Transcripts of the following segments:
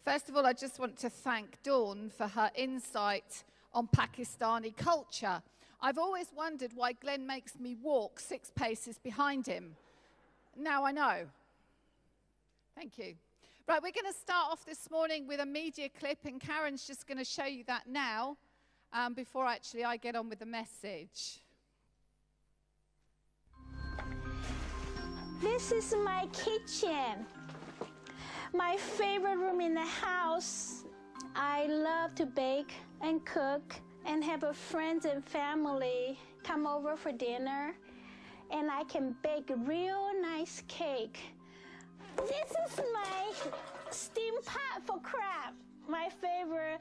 First of all, I just want to thank Dawn for her insight on Pakistani culture. I've always wondered why Glenn makes me walk 6 paces behind him. Now I know. Thank you. Right, we're going to start off this morning with a media clip, and Karen's just going to show you that now, before actually I get on with the message. This is my kitchen. My favorite room in the house. I love to bake and cook and have a friends and family come over for dinner. And I can bake a real nice cake. This is my steam pot for crab. My favorite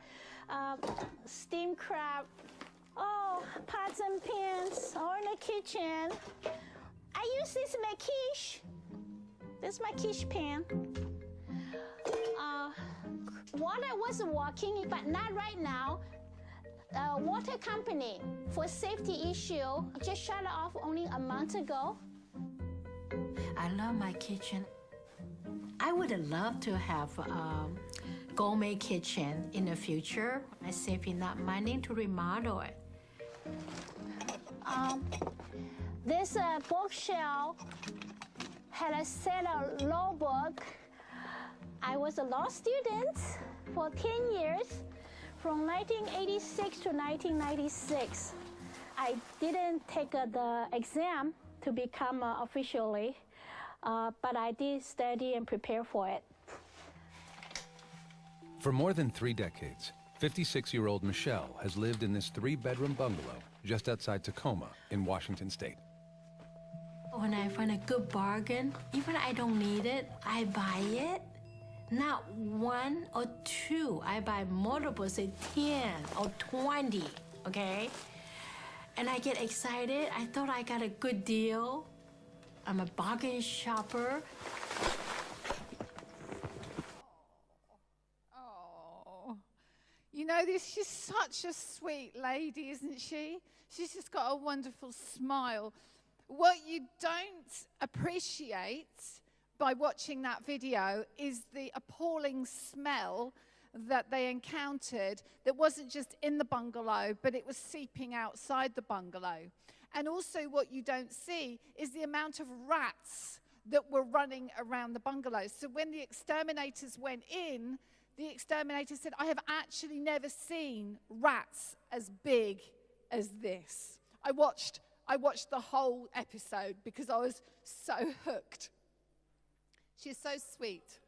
steamed crab. Oh, pots and pans all in the kitchen. I use this to make quiche. This is my quiche pan. Water was working, but not right now. Water company, for safety issue, just shut it off only a month ago. I love my kitchen. I would love to have a gourmet kitchen in the future. I save enough money to remodel it. This bookshelf had a set of law book. I was a law student for 10 years, from 1986 to 1996. I didn't take the exam to become officially, but I did study and prepare for it. For more than 3 decades, 56-year-old Michelle has lived in this 3-bedroom bungalow just outside Tacoma in Washington State. When I find a good bargain, even I don't need it, I buy it. Not 1 or 2, I buy multiple, say 10 or 20, okay? And I get excited. I thought I got a good deal. I'm a bargain shopper. Oh, you know, she's such a sweet lady, isn't she? She's just got a wonderful smile. What you don't appreciate by watching that video is the appalling smell that they encountered that wasn't just in the bungalow, but it was seeping outside the bungalow. And also what you don't see is the amount of rats that were running around the bungalow. So when the exterminators went in, the exterminator said, I have actually never seen rats as big as this. I watched the whole episode because I was so hooked. She's so sweet.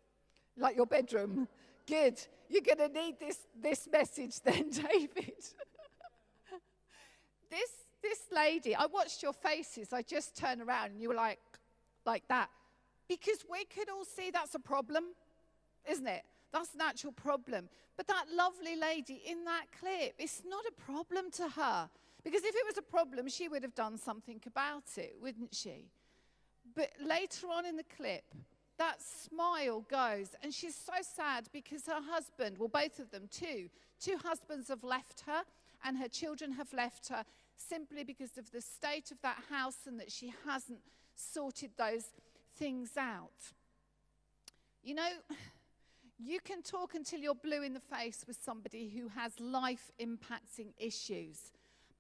Like your bedroom. Good. You're going to need this message then, David. This lady, I watched your faces. I just turned around and you were like that. Because we could all see that's a problem, isn't it? That's an actual problem. But that lovely lady in that clip, it's not a problem to her. Because if it was a problem, she would have done something about it, wouldn't she? But later on in the clip, that smile goes, and she's so sad because her husband, well, both of them, two husbands have left her, and her children have left her simply because of the state of that house and that she hasn't sorted those things out. You know, you can talk until you're blue in the face with somebody who has life-impacting issues,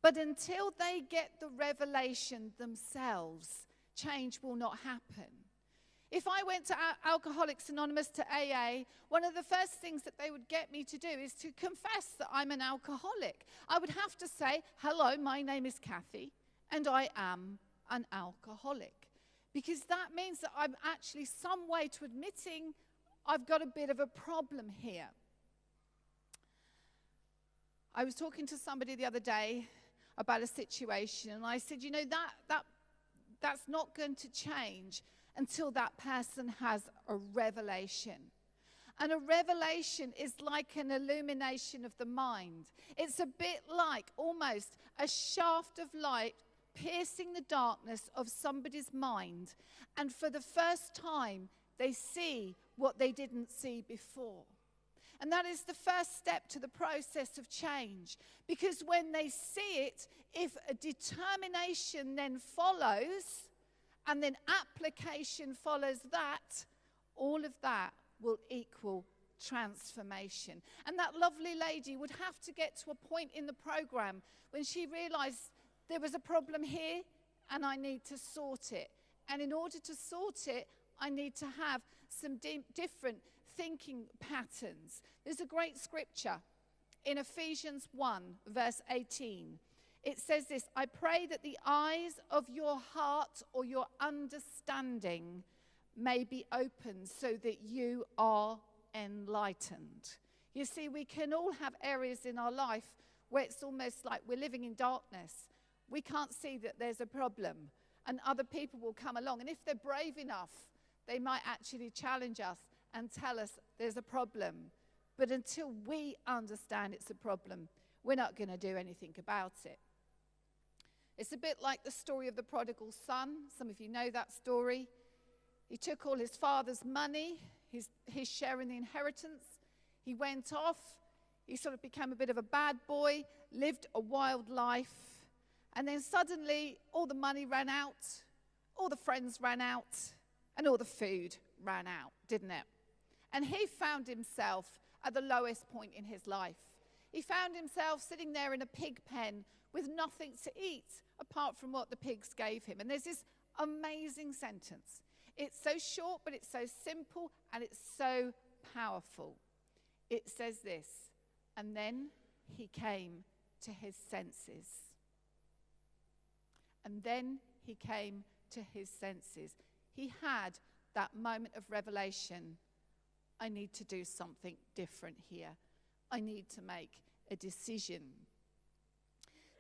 but until they get the revelation themselves, change will not happen. If I went to Alcoholics Anonymous, to AA, one of the first things that they would get me to do is to confess that I'm an alcoholic. I would have to say, hello, my name is Cathy, and I am an alcoholic. Because that means that I'm actually some way to admitting I've got a bit of a problem here. I was talking to somebody the other day about a situation, and I said, you know, that's not going to change until that person has a revelation. And a revelation is like an illumination of the mind. It's a bit like almost a shaft of light piercing the darkness of somebody's mind. And for the first time, they see what they didn't see before. And that is the first step to the process of change. Because when they see it, if a determination then follows, and then application follows that, all of that will equal transformation. And that lovely lady would have to get to a point in the program when she realized there was a problem here and I need to sort it. And in order to sort it, I need to have some different thinking patterns. There's a great scripture in Ephesians 1, verse 18. It says this: I pray that the eyes of your heart or your understanding may be opened so that you are enlightened. You see, we can all have areas in our life where it's almost like we're living in darkness. We can't see that there's a problem. And other people will come along. And if they're brave enough, they might actually challenge us and tell us there's a problem. But until we understand it's a problem, we're not going to do anything about it. It's a bit like the story of the prodigal son. Some of you know that story. He took all his father's money, his share in the inheritance. He went off. He sort of became a bit of a bad boy, lived a wild life. And then suddenly all the money ran out, all the friends ran out, and all the food ran out, didn't it? And he found himself at the lowest point in his life. He found himself sitting there in a pig pen with nothing to eat apart from what the pigs gave him. And there's this amazing sentence. It's so short, but it's so simple, and it's so powerful. It says this: and then he came to his senses. And then he came to his senses. He had that moment of revelation. I need to do something different here. I need to make a decision.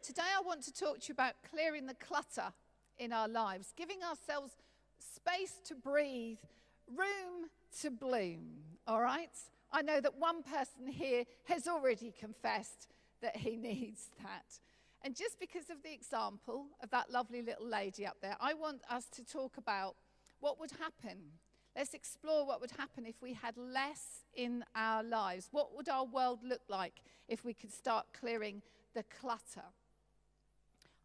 Today I want to talk to you about clearing the clutter in our lives, giving ourselves space to breathe, room to bloom, all right? I know that one person here has already confessed that he needs that. And just because of the example of that lovely little lady up there, I want us to talk about what would happen. Let's explore what would happen if we had less in our lives. What would our world look like if we could start clearing the clutter?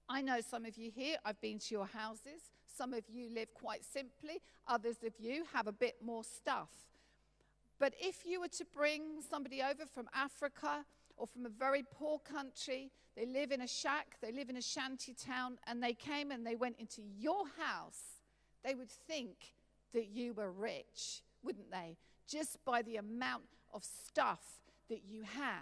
I know some of you here, I've been to your houses. Some of you live quite simply. Others of you have a bit more stuff. But if you were to bring somebody over from Africa or from a very poor country, they live in a shack, they live in a shanty town, and they came and they went into your house, they would think that you were rich, wouldn't they? Just by the amount of stuff that you have.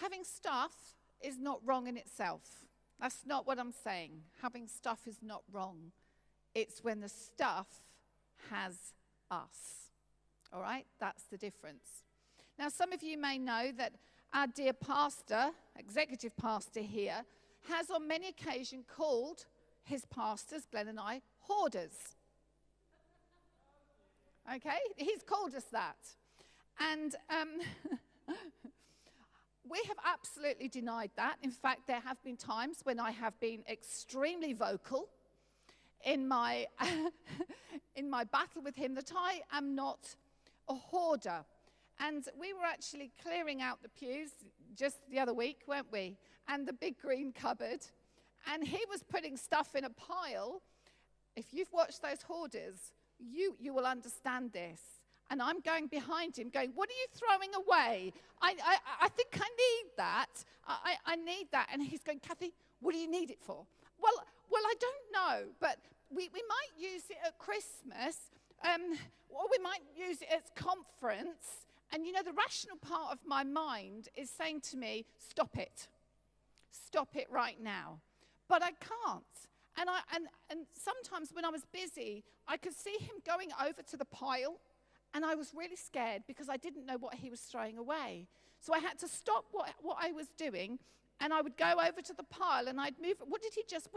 Having stuff is not wrong in itself. That's not what I'm saying. Having stuff is not wrong. It's when the stuff has us. All right? That's the difference. Now, some of you may know that our dear pastor, executive pastor here, has on many occasions called his pastors, Glenn and I, hoarders. Okay? He's called us that. And we have absolutely denied that. In fact, there have been times when I have been extremely vocal in my in my battle with him that I am not a hoarder. And we were actually clearing out the pews just the other week, weren't we? And the big green cupboard. And he was putting stuff in a pile. If you've watched those hoarders, you will understand this. And I'm going behind him going, what are you throwing away? I think I need that. I need that. And he's going, Cathy, what do you need it for? Well, I don't know, but we might use it at Christmas, or we might use it at conference. And you know, the rational part of my mind is saying to me, stop it. Stop it right now. But I can't. And sometimes when I was busy, I could see him going over to the pile, and I was really scared because I didn't know what he was throwing away. So I had to stop what I was doing, and I would go over to the pile, and I'd move. What did he just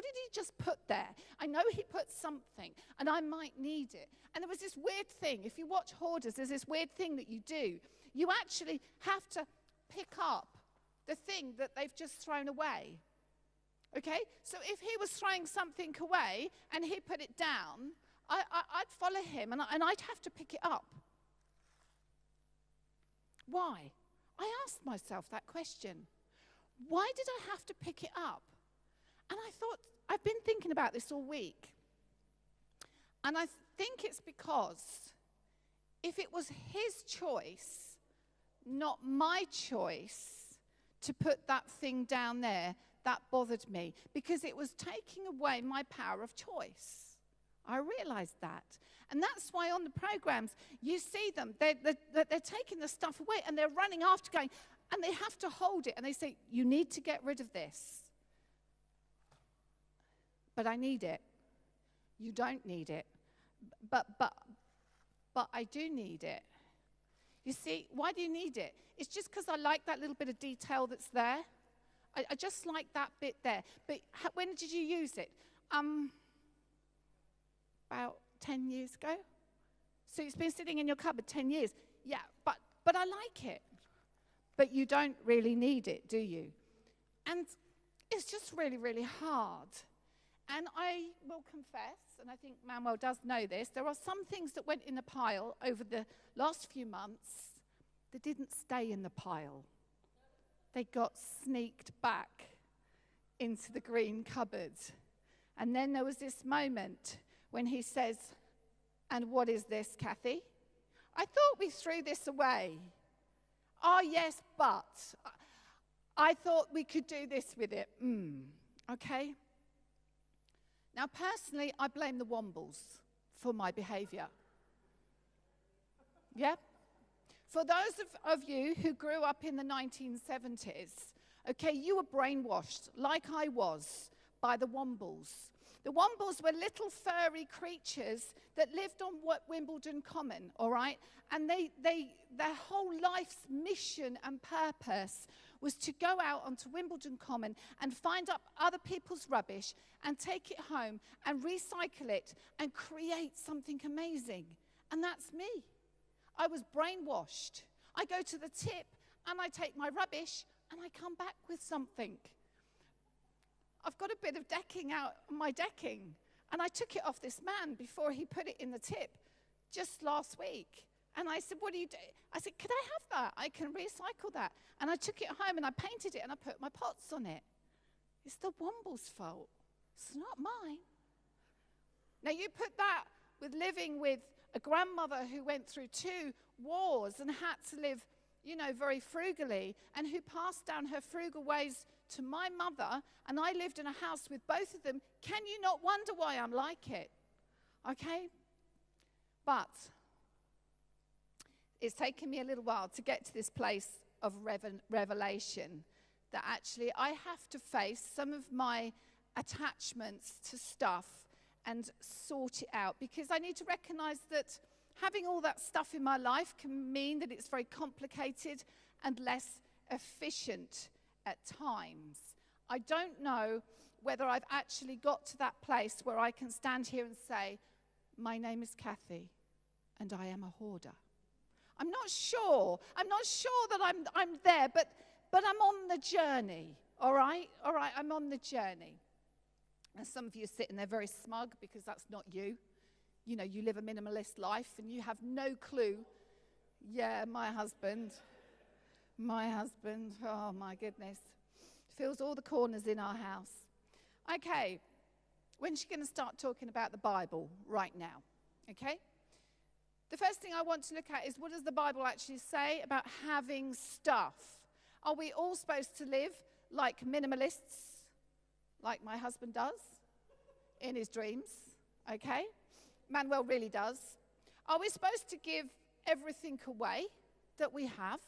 put there? I know he put something, and I might need it. And there was this weird thing. If you watch Hoarders, there's this weird thing that you do. You actually have to pick up the thing that they've just thrown away. Okay? So if he was throwing something away, and he put it down, I'd follow him, and I'd have to pick it up. Why? I asked myself that question. Why did I have to pick it up? And I thought, I've been thinking about this all week. And I think it's because if it was his choice, not my choice, to put that thing down there, that bothered me, because it was taking away my power of choice. I realized that. And that's why on the programs, you see them, they're taking the stuff away, and they're running after, going, and they have to hold it, and they say, you need to get rid of this. But I need it. You don't need it. But I do need it. You see, why do you need it? It's just because I like that little bit of detail that's there. I just like that bit there. But when did you use it? About 10 years ago. So it's been sitting in your cupboard 10 years. Yeah, but I like it. But you don't really need it, do you? And it's just really, really hard. And I will confess, and I think Manuel does know this, there are some things that went in the pile over the last few months that didn't stay in the pile. They got sneaked back into the green cupboard. And then there was this moment when he says, and what is this, Cathy? I thought we threw this away. Oh, yes, but I thought we could do this with it. Okay. Now, personally, I blame the Wombles for my behavior. Yeah? For those of you who grew up in the 1970s, okay, you were brainwashed, like I was, by the Wombles. The Wombles were little furry creatures that lived on Wimbledon Common, all right? And their whole life's mission and purpose was to go out onto Wimbledon Common and find up other people's rubbish and take it home and recycle it and create something amazing. And that's me. I was brainwashed. I go to the tip and I take my rubbish and I come back with something. I've got a bit of decking out on my decking, and I took it off this man before he put it in the tip just last week. And I said, what do you do? I said, could I have that? I can recycle that. And I took it home and I painted it and I put my pots on it. It's the Womble's fault. It's not mine. Now you put that with living with a grandmother who went through 2 wars and had to live, very frugally, and who passed down her frugal ways to my mother, and I lived in a house with both of them. Can you not wonder why I'm like it? Okay? But it's taken me a little while to get to this place of revelation that actually I have to face some of my attachments to stuff and sort it out, because I need to recognize that having all that stuff in my life can mean that it's very complicated and less efficient at times. I don't know whether I've actually got to that place where I can stand here and say, my name is Cathy and I am a hoarder. I'm not sure. I'm not sure that I'm there, but I'm on the journey, all right? All right, I'm on the journey. And some of you are sitting there very smug because that's not you. You live a minimalist life and you have no clue. Yeah, my husband, oh my goodness, fills all the corners in our house. Okay, when's she going to start talking about the Bible? Right now, okay? The first thing I want to look at is, what does the Bible actually say about having stuff? Are we all supposed to live like minimalists, like my husband does in his dreams? Okay? Manuel really does. Are we supposed to give everything away that we have?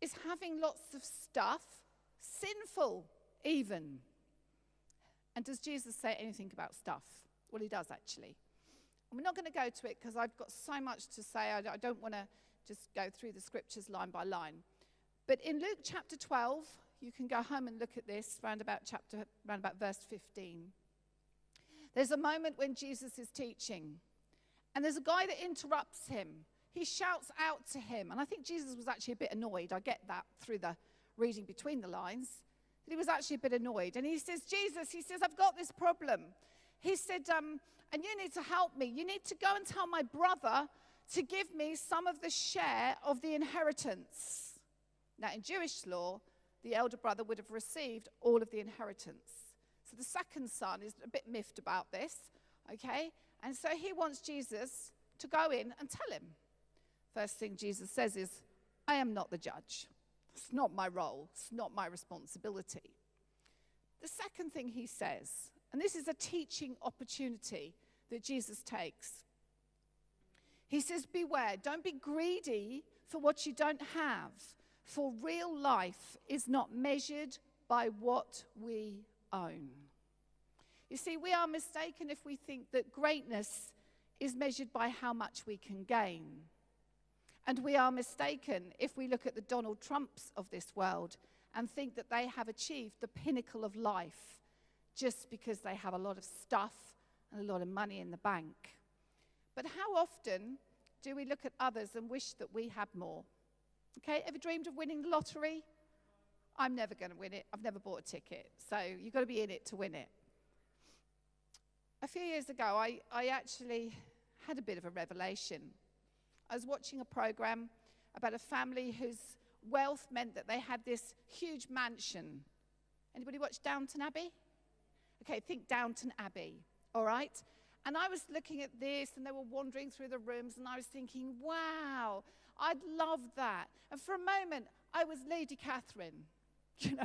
Is having lots of stuff sinful even? And does Jesus say anything about stuff? Well, he does actually. And we're not going to go to it because I've got so much to say. I don't want to just go through the scriptures line by line. But in Luke chapter 12, you can go home and look at this round about verse 15. There's a moment when Jesus is teaching, and there's a guy that interrupts him. He shouts out to him, and I think Jesus was actually a bit annoyed. I get that through the reading between the lines. But he was actually a bit annoyed, and he says, Jesus, he says, I've got this problem. He said, and you need to help me. You need to go and tell my brother to give me some of the share of the inheritance. Now, in Jewish law, the elder brother would have received all of the inheritance. So the second son is a bit miffed about this, okay? And so he wants Jesus to go in and tell him. First thing Jesus says is, I am not the judge. It's not my role. It's not my responsibility. The second thing he says, and this is a teaching opportunity that Jesus takes. He says, beware, don't be greedy for what you don't have, for real life is not measured by what we own. You see, we are mistaken if we think that greatness is measured by how much we can gain. And we are mistaken if we look at the Donald Trumps of this world and think that they have achieved the pinnacle of life just because they have a lot of stuff and a lot of money in the bank. But how often do we look at others and wish that we had more? Okay, ever dreamed of winning the lottery? I'm never going to win it. I've never bought a ticket. So you've got to be in it to win it. A few years ago, I actually had a bit of a revelation. I was watching a program about a family whose wealth meant that they had this huge mansion. Anybody watch Downton Abbey? Okay, think Downton Abbey, all right? And I was looking at this, and they were wandering through the rooms, and I was thinking, wow, I'd love that. And for a moment, I was Lady Catherine, you know.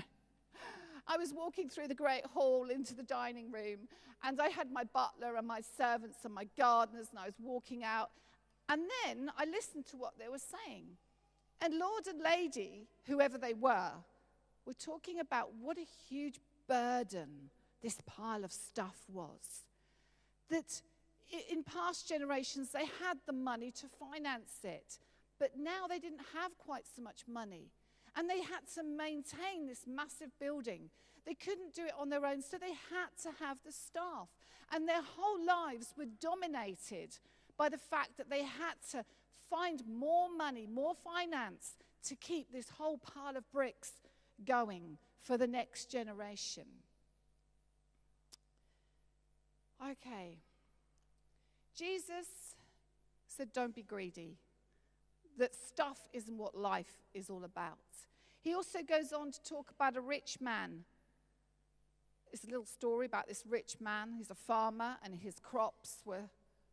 I was walking through the great hall into the dining room, and I had my butler and my servants and my gardeners, and I was walking out. And then I listened to what they were saying. And Lord and Lady, whoever they were talking about what a huge burden this pile of stuff was. That in past generations, they had the money to finance it. But now they didn't have quite so much money. And they had to maintain this massive building. They couldn't do it on their own, so they had to have the staff. And their whole lives were dominated by the fact that they had to find more money, more finance to keep this whole pile of bricks going for the next generation. Okay. Jesus said, don't be greedy. That stuff isn't what life is all about. He also goes on to talk about a rich man. It's a little story about this rich man. He's a farmer, and his crops were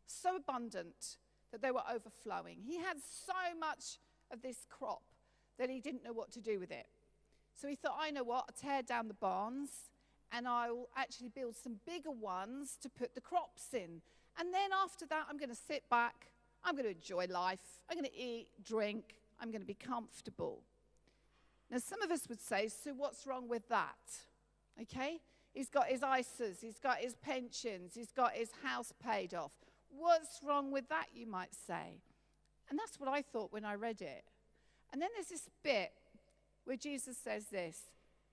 so abundant that they were overflowing. He had so much of this crop that he didn't know what to do with it. So he thought, I know what, I'll tear down the barns, and I'll actually build some bigger ones to put the crops in. And then after that, I'm going to sit back, I'm going to enjoy life, I'm going to eat, drink, I'm going to be comfortable. Now, some of us would say, so what's wrong with that? Okay? He's got his ISAs, he's got his pensions, he's got his house paid off. What's wrong with that, you might say? And that's what I thought when I read it. And then there's this bit where Jesus says this.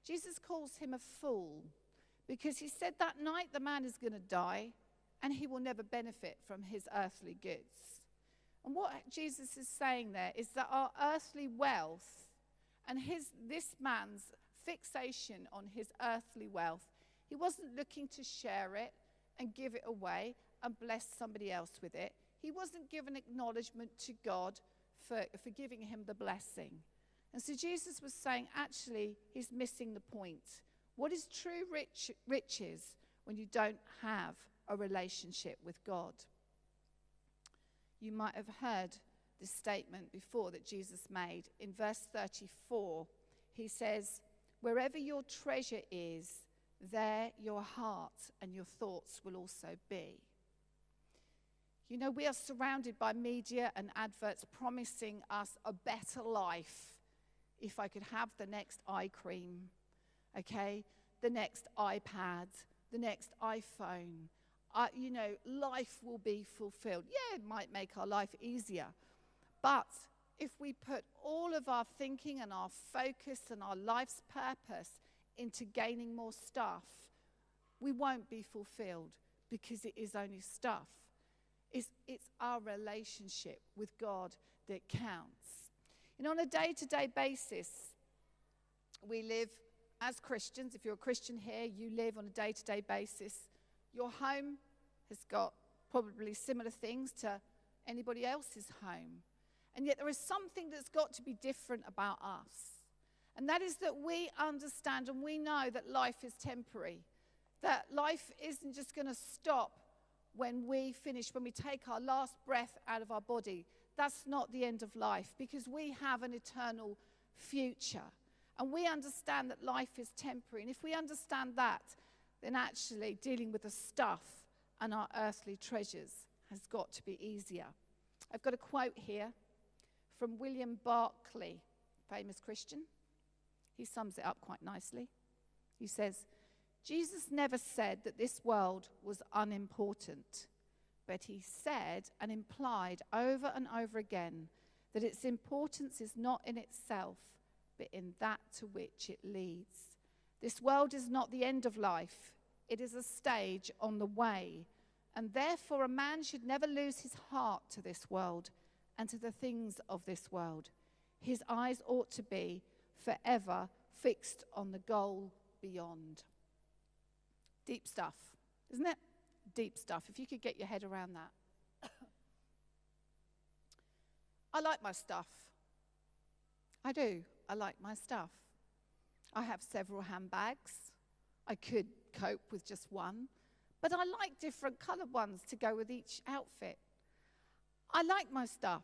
Jesus calls him a fool because he said that night the man is going to die and he will never benefit from his earthly goods. And what Jesus is saying there is that our earthly wealth and this man's fixation on his earthly wealth, he wasn't looking to share it and give it away and bless somebody else with it. He wasn't giving acknowledgement to God for giving him the blessing. And so Jesus was saying, actually, he's missing the point. What is true riches when you don't have a relationship with God? You might have heard this statement before that Jesus made. In verse 34, he says, wherever your treasure is, there your heart and your thoughts will also be. You know, we are surrounded by media and adverts promising us a better life. If I could have the next eye cream, okay, the next iPad, the next iPhone, life will be fulfilled. Yeah, it might make our life easier. But if we put all of our thinking and our focus and our life's purpose into gaining more stuff, we won't be fulfilled because it is only stuff. It's our relationship with God that counts. You know, on a day-to-day basis, we live as Christians. If you're a Christian here, you live on a day-to-day basis. Your home has got probably similar things to anybody else's home. And yet there is something that's got to be different about us. And that is that we understand and we know that life is temporary. That life isn't just going to stop when we take our last breath out of our body. that's not the end of life, because we have an eternal future. And we understand that life is temporary. And if we understand that, then actually dealing with the stuff and our earthly treasures has got to be easier. I've got a quote here from William Barclay, famous Christian. He sums it up quite nicely. He says, Jesus never said that this world was unimportant, but he said and implied over and over again that its importance is not in itself, but in that to which it leads. This world is not the end of life. It is a stage on the way. And therefore, a man should never lose his heart to this world and to the things of this world. His eyes ought to be forever fixed on the goal beyond. Deep stuff, isn't it? Deep stuff, if you could get your head around that. I like my stuff. I do. I like my stuff. I have several handbags. I could cope with just one, but I like different colored ones to go with each outfit. I like my stuff.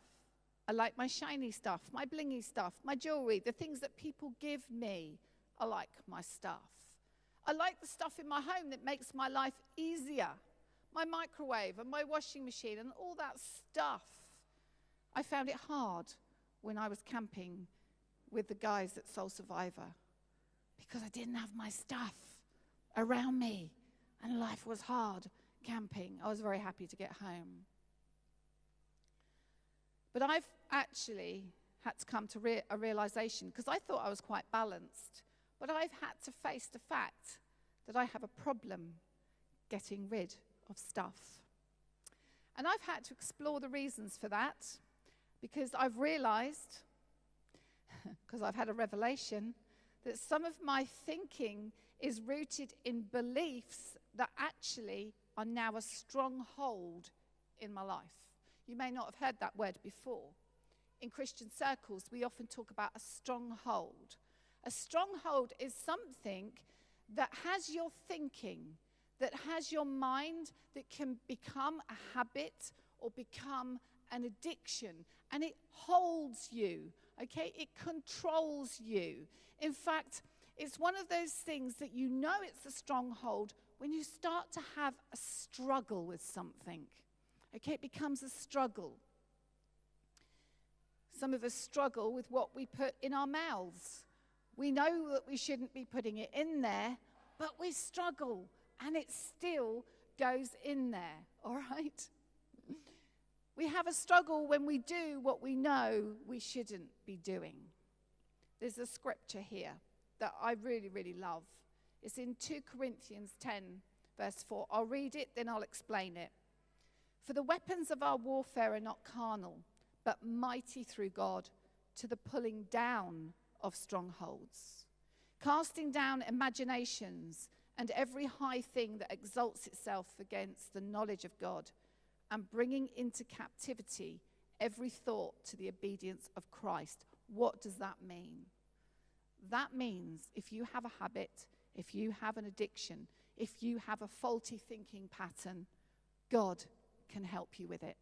I like my shiny stuff, my blingy stuff, my jewelry, the things that people give me. I like my stuff. I like the stuff in my home that makes my life easier. My microwave and my washing machine and all that stuff. I found it hard when I was camping with the guys at Soul Survivor because I didn't have my stuff around me and life was hard camping. I was very happy to get home. But I've actually had to come to a realization, because I thought I was quite balanced, but I've had to face the fact that I have a problem getting rid of stuff. And I've had to explore the reasons for that, because I've realized, because I've had a revelation, that some of my thinking is rooted in beliefs that actually are now a stronghold in my life. You may not have heard that word before. In Christian circles, we often talk about a stronghold. A stronghold is something that has your thinking, that has your mind, that can become a habit or become an addiction. And it holds you, okay? It controls you. In fact, it's one of those things that you know it's a stronghold when you start to have a struggle with something. Okay, it becomes a struggle. Some of us struggle with what we put in our mouths. We know that we shouldn't be putting it in there, but we struggle, and it still goes in there, all right? We have a struggle when we do what we know we shouldn't be doing. There's a scripture here that I really, really love. It's in 2 Corinthians 10, verse 4. I'll read it, then I'll explain it. For the weapons of our warfare are not carnal, but mighty through God to the pulling down of strongholds, casting down imaginations and every high thing that exalts itself against the knowledge of God, and bringing into captivity every thought to the obedience of Christ. What does that mean? That means if you have a habit, if you have an addiction, if you have a faulty thinking pattern, God can help you with it.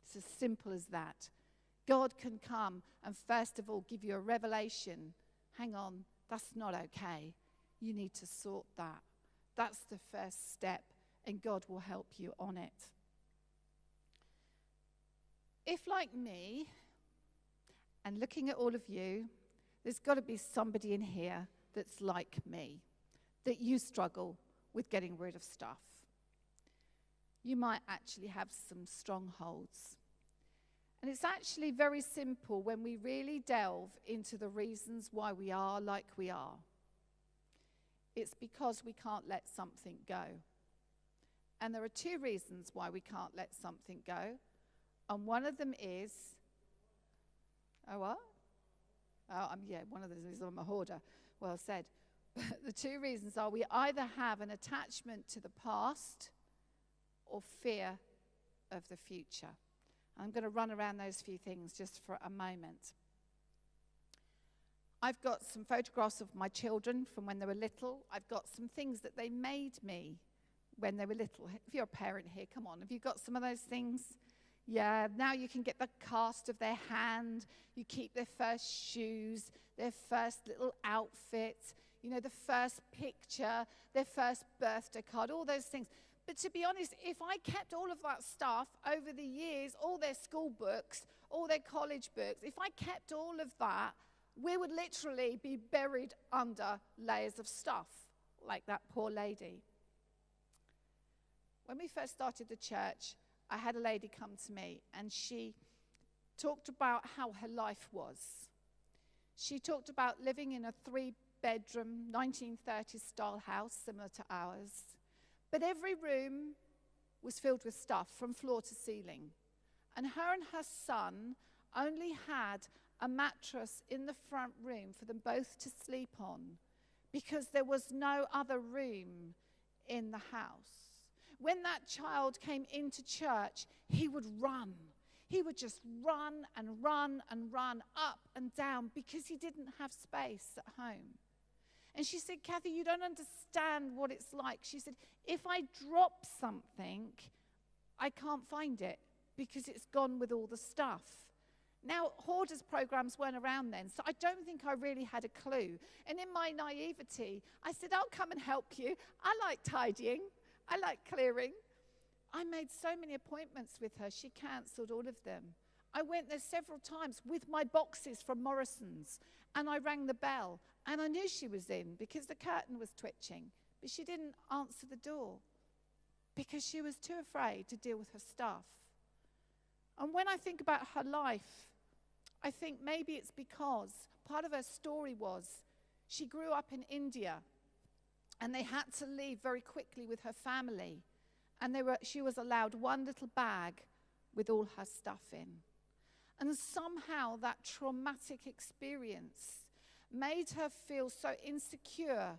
It's as simple as that. God can come and first of all give you a revelation. Hang on, that's not okay. You need to sort that. That's the first step, and God will help you on it. If, like me, and looking at all of you, there's got to be somebody in here that's like me, that you struggle with getting rid of stuff. You might actually have some strongholds. And it's actually very simple when we really delve into the reasons why we are like we are. It's because we can't let something go. And there are 2 reasons why we can't let something go. And one of them is, one of them is I'm a hoarder. Well said. The 2 reasons are we either have an attachment to the past or fear of the future. I'm going to run around those few things just for a moment. I've got some photographs of my children from when they were little. I've got some things that they made me when they were little. If you're a parent here, come on. Have you got some of those things? Yeah, now you can get the cast of their hand. You keep their first shoes, their first little outfit, the first picture, their first birthday card, all those things. But to be honest, if I kept all of that stuff over the years, all their school books, all their college books, if I kept all of that, we would literally be buried under layers of stuff, like that poor lady. When we first started the church, I had a lady come to me, and she talked about how her life was. She talked about living in a 3-bedroom, 1930s style house, similar to ours. But every room was filled with stuff from floor to ceiling. And her son only had a mattress in the front room for them both to sleep on, because there was no other room in the house. When that child came into church, he would run. He would just run and run and run up and down because he didn't have space at home. And she said, Cathy, you don't understand what it's like. She said, if I drop something, I can't find it because it's gone with all the stuff. Now, Hoarders programs weren't around then, so I don't think I really had a clue. And in my naivety, I said, I'll come and help you. I like tidying. I like clearing. I made so many appointments with her. She cancelled all of them. I went there several times with my boxes from Morrison's, and I rang the bell, and I knew she was in because the curtain was twitching, but she didn't answer the door because she was too afraid to deal with her stuff. And when I think about her life, I think maybe it's because part of her story was she grew up in India, and they had to leave very quickly with her family. And she was allowed one little bag with all her stuff in. And somehow that traumatic experience made her feel so insecure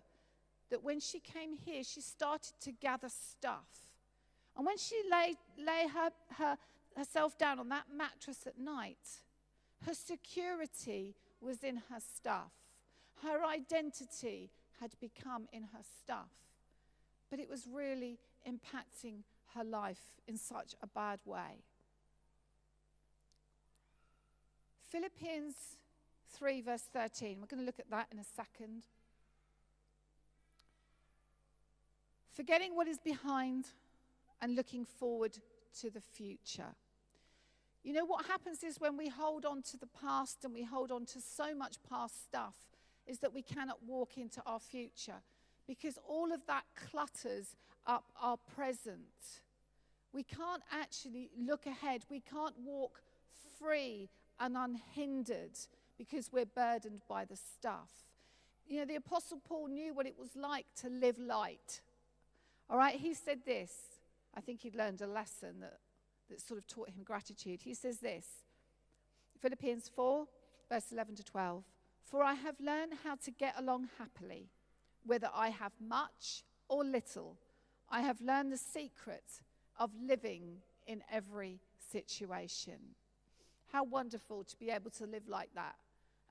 that when she came here, she started to gather stuff. And when she lay herself down on that mattress at night, her security was in her stuff. Her identity had become in her stuff. But it was really impacting her life in such a bad way. Philippians 3 verse 13. We're going to look at that in a second. Forgetting what is behind and looking forward to the future. You know what happens is when we hold on to the past and we hold on to so much past stuff is that we cannot walk into our future because all of that clutters up our present. We can't actually look ahead. We can't walk free and unhindered because we're burdened by the stuff. You know, the Apostle Paul knew what it was like to live light. All right, he said this. I think he'd learned a lesson that sort of taught him gratitude. He says this, Philippians 4, verse 11 to 12. For I have learned how to get along happily, whether I have much or little. I have learned the secret of living in every situation. How wonderful to be able to live like that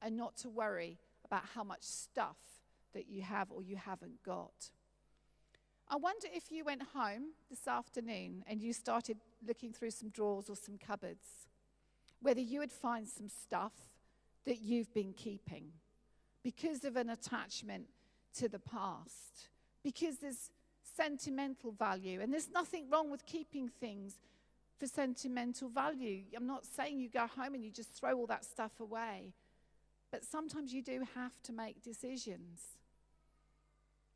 and not to worry about how much stuff that you have or you haven't got. I wonder if you went home this afternoon and you started looking through some drawers or some cupboards, whether you would find some stuff that you've been keeping because of an attachment to the past, because there's sentimental value. And there's nothing wrong with keeping things for sentimental value. I'm not saying you go home and you just throw all that stuff away, but sometimes you do have to make decisions.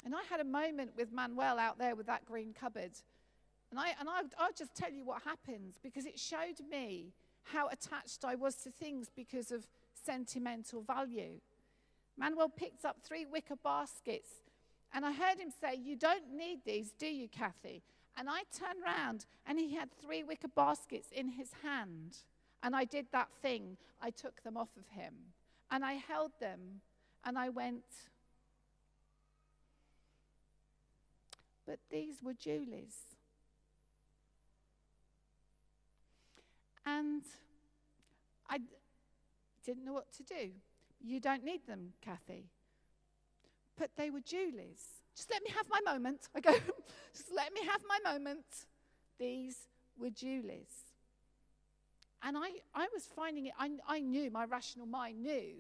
And I had a moment with Manuel out there with that green cupboard. And I'll just tell you what happens, because it showed me how attached I was to things because of sentimental value. Manuel picked up 3 wicker baskets, and I heard him say, "You don't need these, do you, Cathy?" And I turned round, and he had 3 wicker baskets in his hand. And I did that thing. I took them off of him, and I held them, and I went, but these were Julie's. And I didn't know what to do. You don't need them, Cathy. But they were Julie's. Just let me have my moment. I go, just let me have my moment. These were Julie's. And I was finding it, I knew, my rational mind knew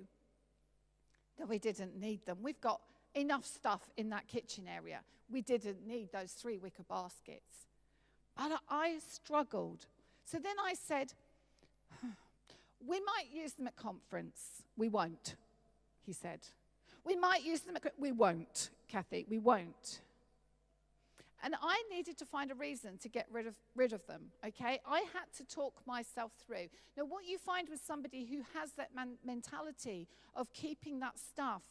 that we didn't need them. We've got enough stuff in that kitchen area. We didn't need those 3 wicker baskets. But I struggled. So then I said, we might use them at conference. We won't, he said. We might use them at, we won't, Cathy, we won't. And I needed to find a reason to get rid of them, okay? I had to talk myself through. Now, what you find with somebody who has that mentality of keeping that stuff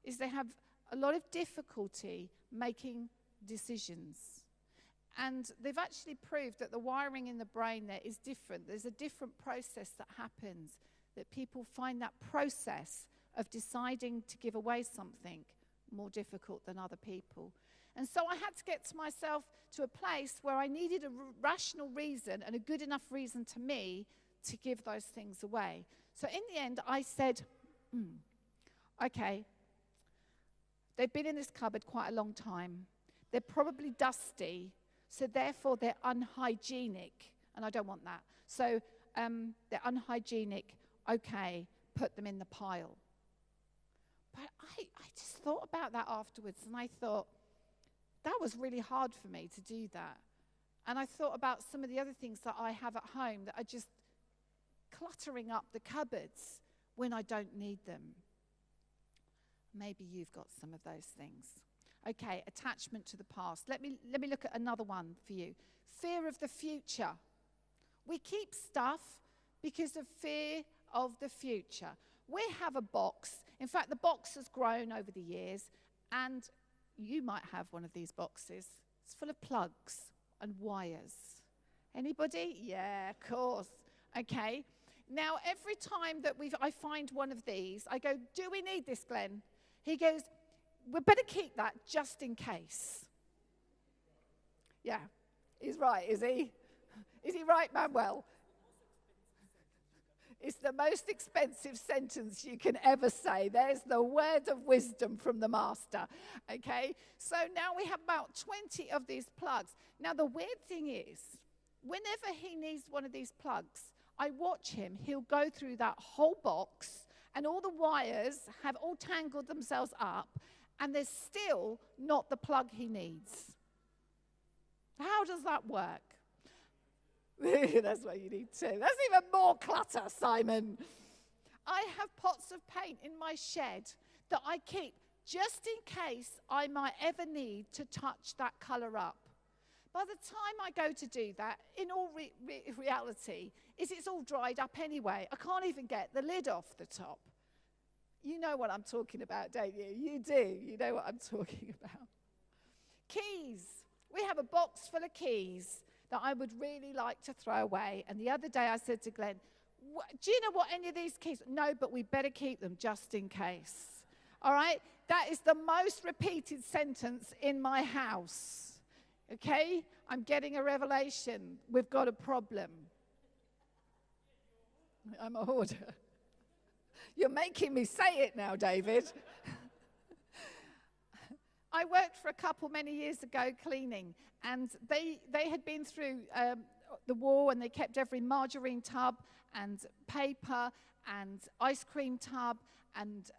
is they have a lot of difficulty making decisions. And they've actually proved that the wiring in the brain there is different. There's a different process that happens, that people find that process of deciding to give away something more difficult than other people. And so I had to get to myself to a place where I needed a rational reason and a good enough reason to me to give those things away. So in the end, I said, okay, they've been in this cupboard quite a long time. They're probably dusty, so therefore they're unhygienic, and I don't want that. So they're unhygienic, okay, put them in the pile. But I just thought about that afterwards, and I thought, that was really hard for me to do that. And I thought about some of the other things that I have at home that are just cluttering up the cupboards when I don't need them. Maybe you've got some of those things. Okay, attachment to the past. Let me look at another one for you. Fear of the future. We keep stuff because of fear of the future. We have a box. In fact, the box has grown over the years, and you might have one of these boxes. It's full of plugs and wires. Anybody? Yeah, of course. Okay. Now, every time that I find one of these, I go, do we need this, Glenn? He goes, we better keep that just in case. Yeah, he's right, is he? Is he right, Manuel? It's the most expensive sentence you can ever say. There's the word of wisdom from the master, okay? So now we have about 20 of these plugs. Now, the weird thing is, whenever he needs one of these plugs, I watch him. He'll go through that whole box, and all the wires have all tangled themselves up, and there's still not the plug he needs. How does that work? That's what you need too. That's even more clutter, Simon. I have pots of paint in my shed that I keep just in case I might ever need to touch that colour up. By the time I go to do that, in all reality, it's all dried up anyway. I can't even get the lid off the top. You know what I'm talking about, don't you? You do. You know what I'm talking about. Keys. We have a box full of keys that I would really like to throw away. And the other day I said to Glenn, do you know what any of these keys? No, but we better keep them just in case. All right? That is the most repeated sentence in my house. Okay? I'm getting a revelation. We've got a problem. I'm a hoarder. You're making me say it now, David. I worked for a couple many years ago cleaning, and they had been through the war, and they kept every margarine tub and paper and ice cream tub and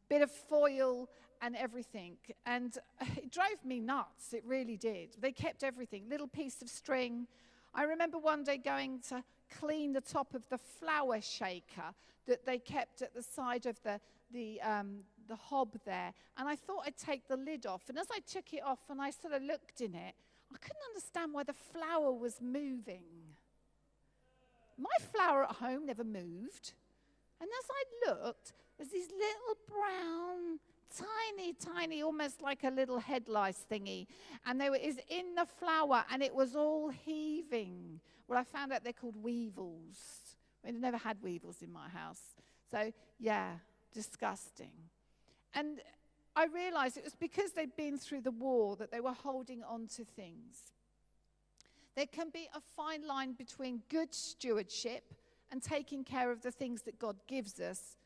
bit of foil and everything. And it drove me nuts. It really did. They kept everything, little piece of string. I remember one day going to clean the top of the flour shaker that they kept at the side of the hob there, and I thought I'd take the lid off, and as I took it off and I sort of looked in it, I couldn't understand why the flour was moving. My flour at home never moved, and as I looked, there's these little brown, tiny, almost like a little head lice thingy, and is in the flour, and it was all heaving. Well, I found out they're called weevils. We've never had weevils in my house, so yeah, disgusting. And I realized it was because they'd been through the war that they were holding on to things. There can be a fine line between good stewardship and taking care of the things that God gives us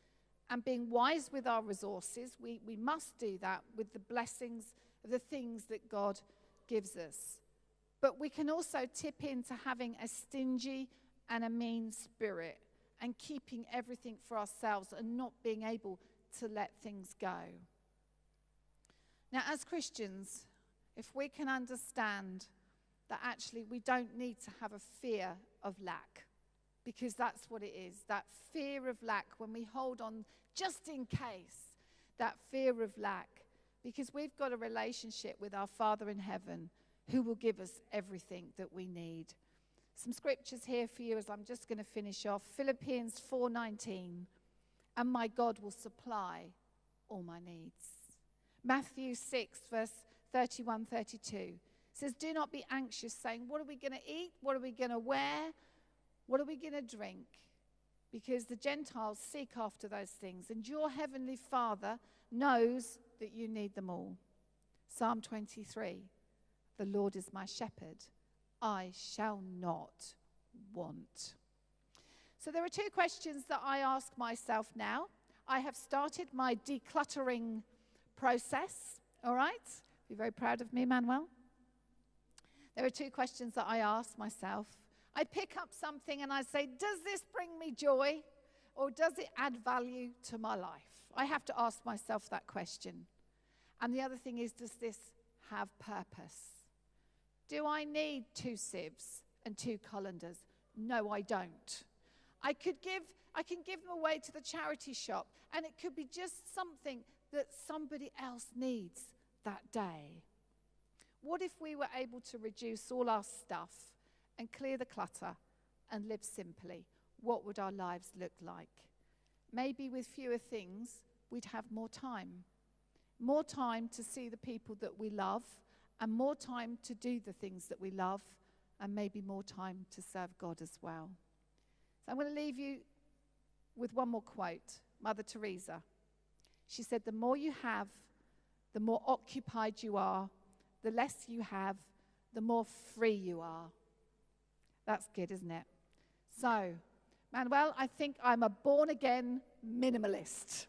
and being wise with our resources. We must do that with the blessings of the things that God gives us. But we can also tip into having a stingy and a mean spirit and keeping everything for ourselves and not being able to let things go. Now, as Christians, if we can understand that actually we don't need to have a fear of lack, because that's what it is, that fear of lack, when we hold on just in case, that fear of lack, because we've got a relationship with our Father in heaven who will give us everything that we need. Some scriptures here for you as I'm just going to finish off. Philippians 4:19, and my God will supply all my needs. Matthew 6, verse 31-32 says, do not be anxious, saying, what are we going to eat? What are we going to wear? What are we going to drink? Because the Gentiles seek after those things, and your heavenly Father knows that you need them all. Psalm 23, the Lord is my shepherd, I shall not want. So there are two questions that I ask myself now. I have started my decluttering process, all right? Be very proud of me, Manuel. There are two questions that I ask myself. I pick up something and I say, does this bring me joy or does it add value to my life? I have to ask myself that question. And the other thing is, does this have purpose? Do I need 2 sieves and 2 colanders? No, I don't. I can give them away to the charity shop, and it could be just something that somebody else needs that day. What if we were able to reduce all our stuff and clear the clutter and live simply? What would our lives look like? Maybe with fewer things, we'd have more time. More time to see the people that we love, and more time to do the things that we love, and maybe more time to serve God as well. So I'm going to leave you with one more quote. Mother Teresa. She said, the more you have, the more occupied you are. The less you have, the more free you are. That's good, isn't it? So, Manuel, I think I'm a born-again minimalist.